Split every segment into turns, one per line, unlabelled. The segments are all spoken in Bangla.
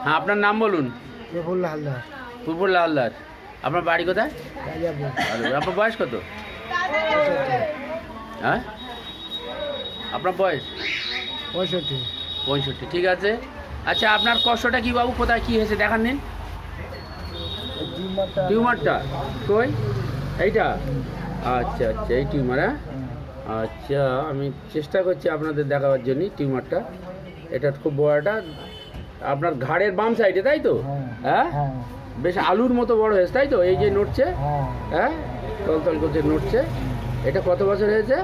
হ্যাঁ, আপনার নাম বলুন।
প্রফুল্ল হালদার।
প্রফুল্ল হালদার। আপনার বাড়ি কোথায়? আপনার বয়স কত? হ্যাঁ, আপনার বয়স 65। ঠিক আছে। আচ্ছা, আপনার কষ্টটা কি বাবু? কোথায় কি হয়েছে দেখান নিন। টিউমারটা কই? এইটা? আচ্ছা আচ্ছা, এই টিউমার। হ্যাঁ, আচ্ছা, আমি চেষ্টা করছি আপনাদের দেখাবার জন্য। টিউমারটা এটা খুব বড়টা, আপনার ঘাড়ের বাম সাইডে, তাই তো? হ্যাঁ, বেশ আলুর মতো বড় হয়েছে, তাই তো? এই যে নড়ছে, হ্যাঁ, তলতল করছে, নড়ছে। এটা কত বছর হয়েছে?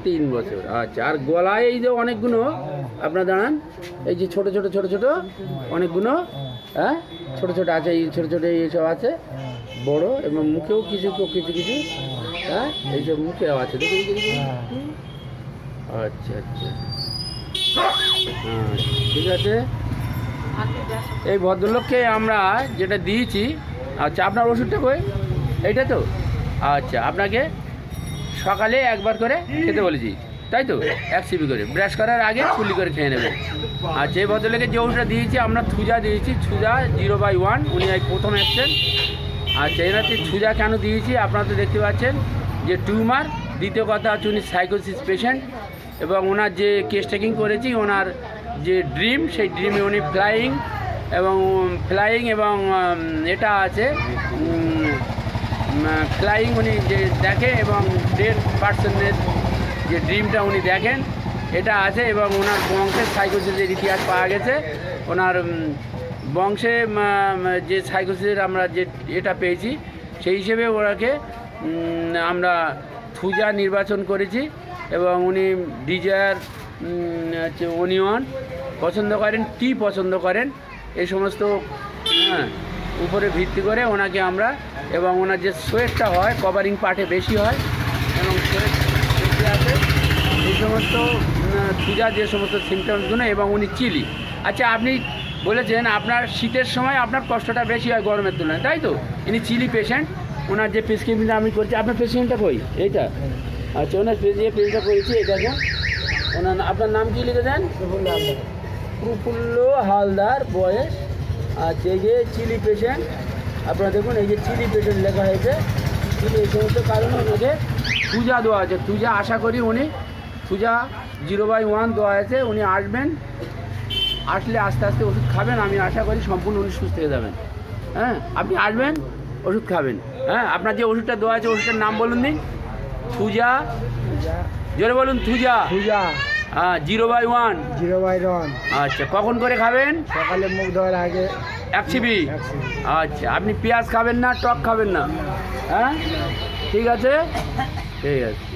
3 বছর। আচ্ছা, আর গলায় এই যে অনেকগুলো, আপনার দাঁড়ান, এই যে ছোট ছোট ছোট ছোট অনেকগুলো, হ্যাঁ, ছোট ছোট আছে, এই ছোট ছোট এইসব আছে, বড়, এবং মুখেও কিছু কিছু কিছু, হ্যাঁ, এইসব মুখেও আছে, দেখি দেখি। আচ্ছা আচ্ছা, হ্যাঁ, ঠিক আছে। এই ভদ্রলোককে আমরা যেটা দিয়েছি, আচ্ছা, আপনার ওষুধটা কই? এইটা তো? আচ্ছা, আপনাকে সকালে একবার করে খেতে বলেছি, তাই তো? 1 সিপি করে, ব্রাশ করার আগে কুলি করে খেয়ে নেবেন। আচ্ছা, এই ভদ্রলোকে যে ওষুধটা দিয়েছি আমরা থুজা দিয়েছি, থুজা 0/1, উনি প্রথম এসছেন। আচ্ছা, এনাতে থুজা কেন দিয়েছি আপনারা তো দেখতে পাচ্ছেন যে টিউমার। দ্বিতীয় কথা হচ্ছে উনি সাইকোসিস পেশেন্ট, এবং ওনার যে কেস টেকিং করেছি, ওনার যে ড্রিম, সেই ড্রিমে উনি ফ্লাইং এবং এটা আছে ফ্লাইং উনি যে দেখে, এবং ডেড পার্সনের যে ড্রিমটা উনি দেখেন, এটা আছে। এবং ওনার বংশের সাইকোসিসের ইতিহাস পাওয়া গেছে। ওনার বংশে যে সাইকোসিসের আমরা যে এটা পেয়েছি, সেই হিসেবে ওনাকে আমরা থুজা নির্বাচন করেছি। এবং উনি ডিজায়ার হচ্ছে অনিয়ন পছন্দ করেন, টি পছন্দ করেন, এই সমস্ত, হ্যাঁ, উপরে ভিত্তি করে ওনাকে আমরা, এবং ওনার যে সোয়েটটা হয় কভারিং পার্টে বেশি হয় এবং সোয়েট বেশি আছে, এই সমস্ত থুজা যে সমস্ত সিমটমসগুলো, এবং উনি চিলি। আচ্ছা, আপনি বলেছেন আপনার শীতের সময় আপনার কষ্টটা বেশি হয় গরমের তুলনায়, তাই তো? ইনি চিলি পেশেন্ট। ওনার যে প্রেসক্রিপশনটা আমি করছি, আপনার প্রেসক্রিপশনটা কই? এইটা? আচ্ছা, ওনার যে পেজটা করেছি এটাকে, আপনার নাম কি লিখে দেন? প্রফুল্ল হালদার, বয়স। আচ্ছা, এই যে চিলি পেশেন্ট, আপনারা দেখুন, এই যে চিলি পেশেন্ট লেখা হয়েছে। চিলি, এই সমস্ত কারণে ওনাকে থুজা দেওয়া আছে। থুজা আশা করি উনি থুজা 0/1 দেওয়া আছে। উনি আসবেন, আসলে আস্তে আস্তে ওষুধ খাবেন, আমি আশা করি সম্পূর্ণ উনি সুস্থ হয়ে যাবেন। হ্যাঁ, আপনি আসবেন, ওষুধ খাবেন। হ্যাঁ, আপনার যে ওষুধটা দেওয়া আছে, ওষুধটার নাম বলুন দিন। থুজা, জোরে বলুন। থুজা, হ্যাঁ, 0/1। আচ্ছা, কখন করে খাবেন?
সকালে মুখ ধোয়ার আগে
1 সিপি। আচ্ছা, আপনি পেঁয়াজ খাবেন না, টক খাবেন না? হ্যাঁ, ঠিক আছে, ঠিক আছে।